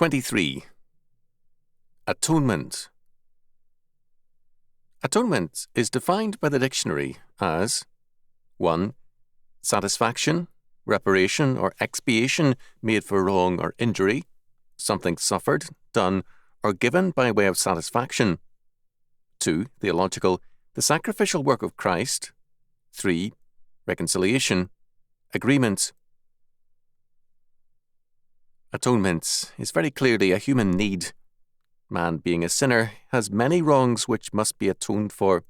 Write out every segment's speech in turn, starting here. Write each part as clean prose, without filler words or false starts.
23. Atonement. Atonement is defined by the dictionary as 1. Satisfaction, reparation or expiation made for wrong or injury, something suffered, done, or given by way of satisfaction. 2. Theological, the sacrificial work of Christ. 3. Reconciliation, agreement. Atonement is very clearly a human need. Man, being a sinner, has many wrongs which must be atoned for.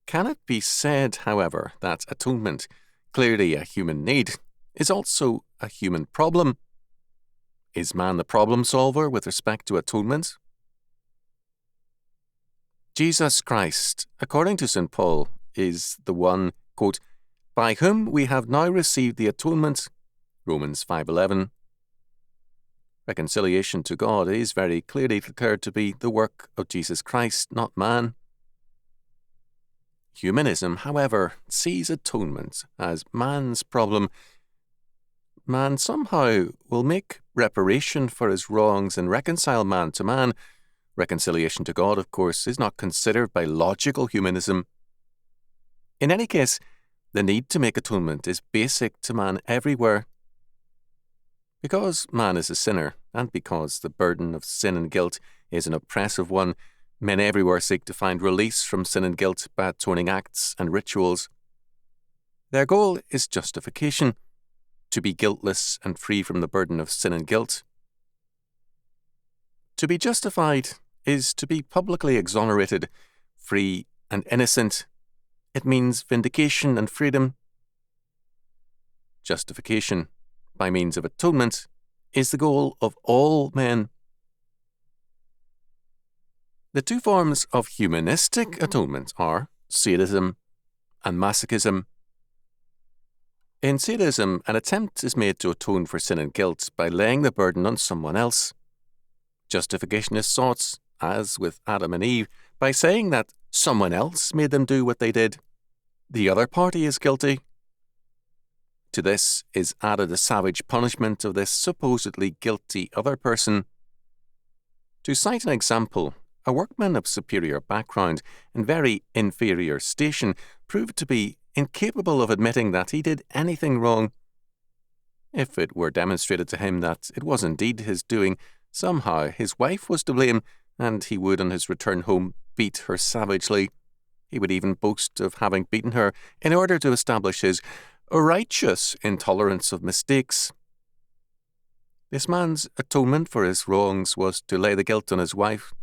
Can it be said, however, that atonement, clearly a human need, is also a human problem? Is man the problem solver with respect to atonement? Jesus Christ, according to St. Paul, is the one, quote, by whom we have now received the atonement, Romans 5:11. Reconciliation to God is very clearly declared to be the work of Jesus Christ, not man. Humanism, however, sees atonement as man's problem. Man somehow will make reparation for his wrongs and reconcile man to man. Reconciliation to God, of course, is not considered by logical humanism. In any case, the need to make atonement is basic to man everywhere. Because man is a sinner, and because the burden of sin and guilt is an oppressive one, men everywhere seek to find release from sin and guilt by atoning acts and rituals. Their goal is justification, to be guiltless and free from the burden of sin and guilt. To be justified is to be publicly exonerated, free and innocent. It means vindication and freedom. Justification, by means of atonement, is the goal of all men. The two forms of humanistic atonement are sadism and masochism. In sadism, an attempt is made to atone for sin and guilt by laying the burden on someone else. Justification is sought, as with Adam and Eve, by saying that someone else made them do what they did. The other party is guilty. To this is added a savage punishment of this supposedly guilty other person. To cite an example, a workman of superior background and very inferior station proved to be incapable of admitting that he did anything wrong. If it were demonstrated to him that it was indeed his doing, somehow his wife was to blame, and he would on his return home beat her savagely. He would even boast of having beaten her in order to establish his righteous intolerance of mistakes. This man's atonement for his wrongs was to lay the guilt on his wife.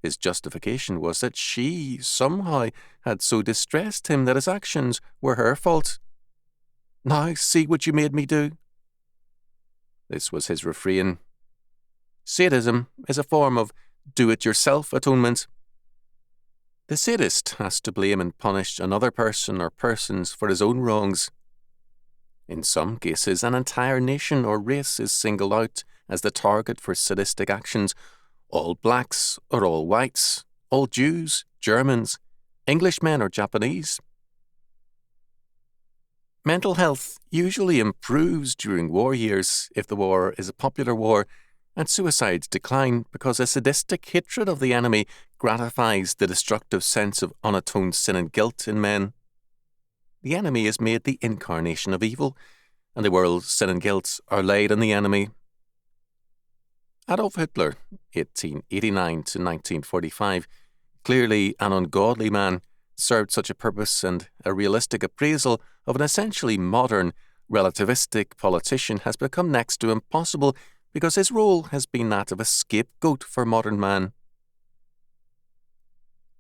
His justification was that she somehow had so distressed him that his actions were her fault. Now see what you made me do. This was his refrain. Sadism is a form of do-it-yourself atonement. The sadist has to blame and punish another person or persons for his own wrongs. In some cases, an entire nation or race is singled out as the target for sadistic actions. All blacks or all whites, all Jews, Germans, Englishmen or Japanese. Mental health usually improves during war years if the war is a popular war, and suicides decline because a sadistic hatred of the enemy gratifies the destructive sense of unatoned sin and guilt in men. The enemy is made the incarnation of evil, and the world's sin and guilt are laid on the enemy. Adolf Hitler, 1889 to 1945, clearly an ungodly man, served such a purpose, and a realistic appraisal of an essentially modern, relativistic politician has become next to impossible because his role has been that of a scapegoat for modern man.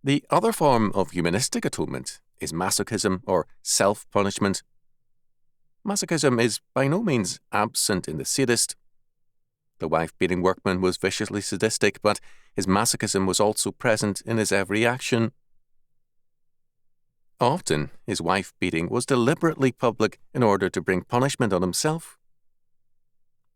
The other form of humanistic atonement is masochism or self-punishment. Masochism is by no means absent in the sadist. The wife-beating workman was viciously sadistic, but his masochism was also present in his every action. Often, his wife-beating was deliberately public in order to bring punishment on himself.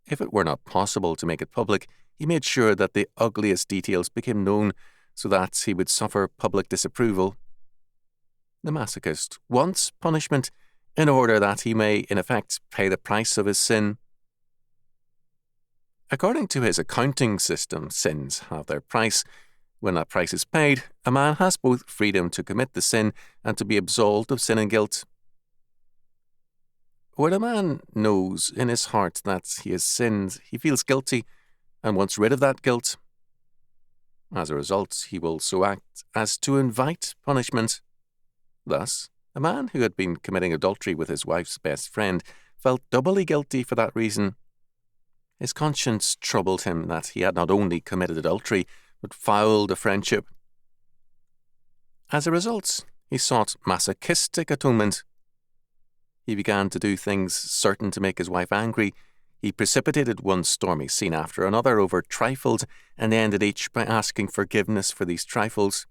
If it were not possible to make it public, he made sure that the ugliest details became known so that he would suffer public disapproval. The masochist wants punishment in order that he may, in effect, pay the price of his sin. According to his accounting system, sins have their price. When that price is paid, a man has both freedom to commit the sin and to be absolved of sin and guilt. When a man knows in his heart that he has sinned, he feels guilty and wants rid of that guilt. As a result, he will so act as to invite punishment. Thus, a man who had been committing adultery with his wife's best friend felt doubly guilty for that reason. His conscience troubled him that he had not only committed adultery, but fouled a friendship. As a result, he sought masochistic atonement. He began to do things certain to make his wife angry. He precipitated one stormy scene after another over trifles and ended each by asking forgiveness for these trifles.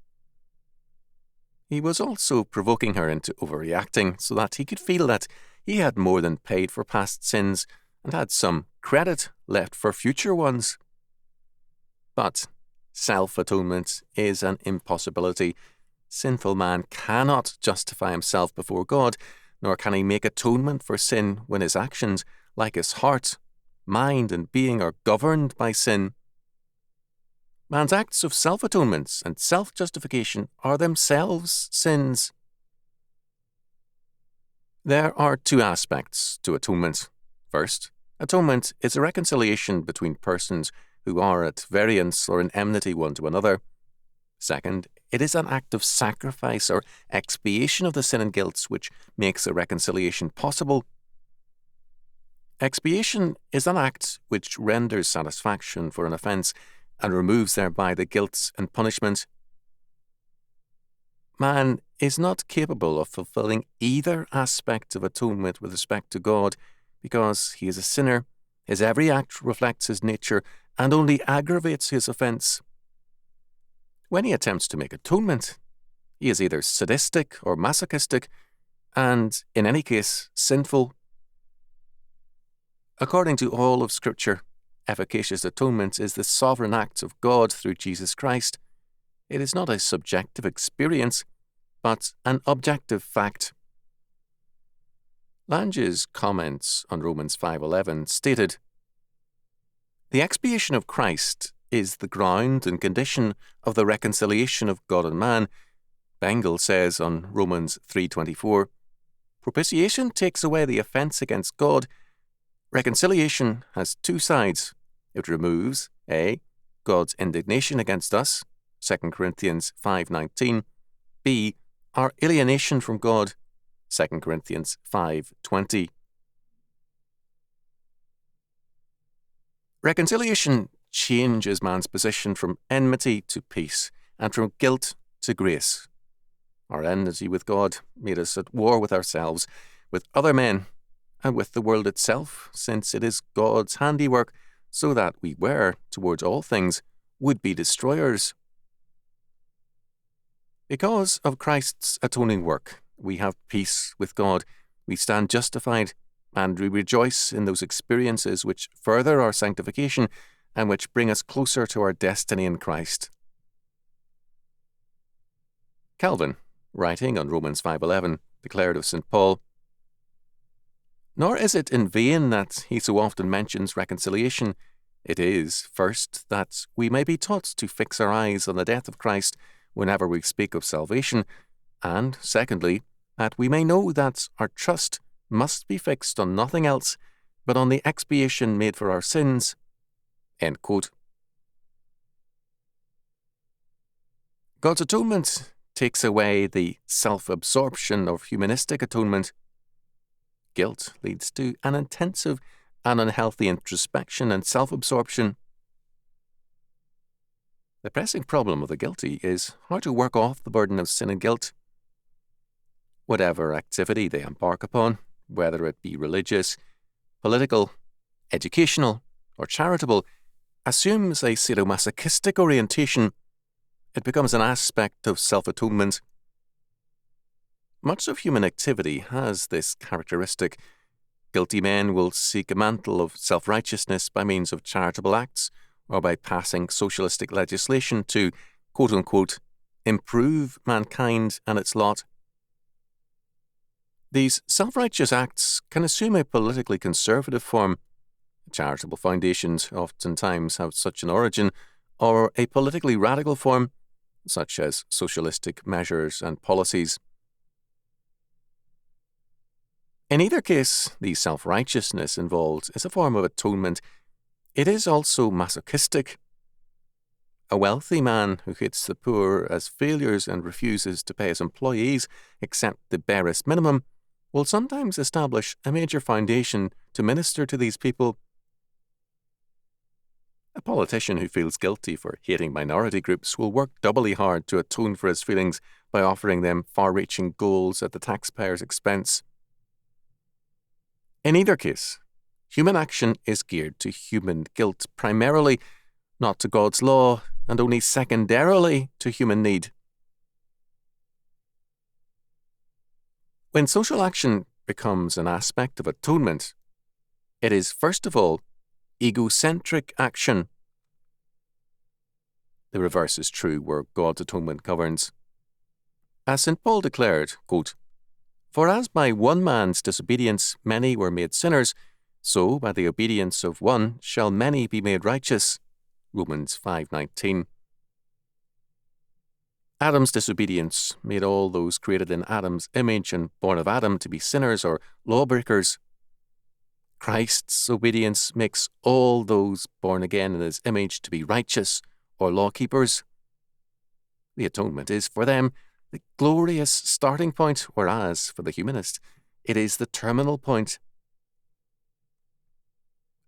He was also provoking her into overreacting so that he could feel that he had more than paid for past sins and had some credit left for future ones. But self-atonement is an impossibility. Sinful man cannot justify himself before God, nor can he make atonement for sin when his actions, like his heart, mind, and being, are governed by sin. Man's acts of self-atonement and self-justification are themselves sins. There are two aspects to atonement. First, atonement is a reconciliation between persons who are at variance or in enmity one to another. Second, it is an act of sacrifice or expiation of the sin and guilt which makes a reconciliation possible. Expiation is an act which renders satisfaction for an offence and removes thereby the guilt and punishment. Man is not capable of fulfilling either aspect of atonement with respect to God because he is a sinner. His every act reflects his nature and only aggravates his offence. When he attempts to make atonement, he is either sadistic or masochistic, and, in any case, sinful. According to all of Scripture, efficacious atonement is the sovereign act of God through Jesus Christ. It is not a subjective experience, but an objective fact. Lange's comments on Romans 5:11 stated, "The expiation of Christ is the ground and condition of the reconciliation of God and man." Bengel says on Romans 3:24, "Propitiation takes away the offence against God. Reconciliation has two sides. It removes A. God's indignation against us, 2 Corinthians 5:19, B. Our alienation from God, 2 Corinthians 5:20. Reconciliation changes man's position from enmity to peace and from guilt to grace. Our enmity with God made us at war with ourselves, with other men, and with the world itself, since it is God's handiwork, so that we were, towards all things, would-be destroyers. Because of Christ's atoning work, we have peace with God, we stand justified, and we rejoice in those experiences which further our sanctification and which bring us closer to our destiny in Christ. Calvin, writing on Romans 5:11, declared of St. Paul, "Nor is it in vain that he so often mentions reconciliation. It is, first, that we may be taught to fix our eyes on the death of Christ whenever we speak of salvation, and, secondly, that we may know that our trust must be fixed on nothing else but on the expiation made for our sins." End quote. God's atonement takes away the self-absorption of humanistic atonement. Guilt leads to an intensive and unhealthy introspection and self-absorption. The pressing problem of the guilty is how to work off the burden of sin and guilt. Whatever activity they embark upon, whether it be religious, political, educational, or charitable, assumes a sadomasochistic orientation. It becomes an aspect of self-atonement. Much of human activity has this characteristic. Guilty men will seek a mantle of self-righteousness by means of charitable acts or by passing socialistic legislation to, quote-unquote, improve mankind and its lot. These self-righteous acts can assume a politically conservative form. Charitable foundations oftentimes have such an origin, or a politically radical form, such as socialistic measures and policies. In either case, the self-righteousness involved is a form of atonement. It is also masochistic. A wealthy man who hates the poor as failures and refuses to pay his employees except the barest minimum will sometimes establish a major foundation to minister to these people. A politician who feels guilty for hating minority groups will work doubly hard to atone for his feelings by offering them far-reaching goals at the taxpayer's expense. In either case, human action is geared to human guilt primarily, not to God's law, and only secondarily to human need. When social action becomes an aspect of atonement, it is first of all egocentric action. The reverse is true where God's atonement governs. As St. Paul declared, quote, "For as by one man's disobedience many were made sinners, so by the obedience of one shall many be made righteous." Romans 5:19. Adam's disobedience made all those created in Adam's image and born of Adam to be sinners or lawbreakers. Christ's obedience makes all those born again in his image to be righteous or lawkeepers. The atonement is for them the glorious starting point, whereas for the humanist, it is the terminal point.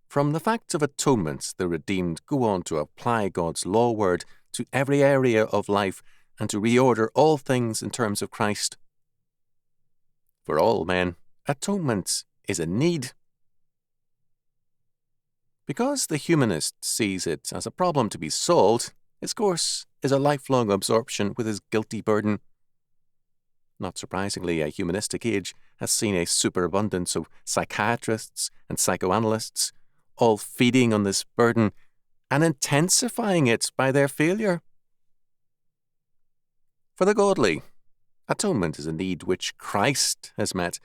From the fact of atonement, the redeemed go on to apply God's law word to every area of life and to reorder all things in terms of Christ. For all men, atonement is a need. Because the humanist sees it as a problem to be solved, his course is a lifelong absorption with his guilty burden. Not surprisingly, a humanistic age has seen a superabundance of psychiatrists and psychoanalysts, all feeding on this burden and intensifying it by their failure. For the godly, atonement is a need which Christ has met.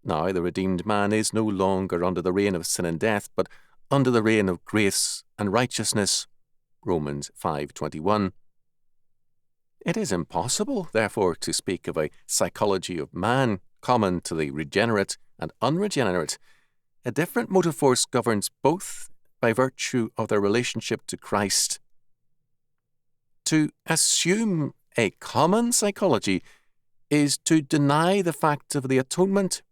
Now the redeemed man is no longer under the reign of sin and death, but under the reign of grace and righteousness. Romans 5:21. It is impossible, therefore, to speak of a psychology of man common to the regenerate and unregenerate. A different motive force governs both by virtue of their relationship to Christ. To assume a common psychology is to deny the fact of the atonement.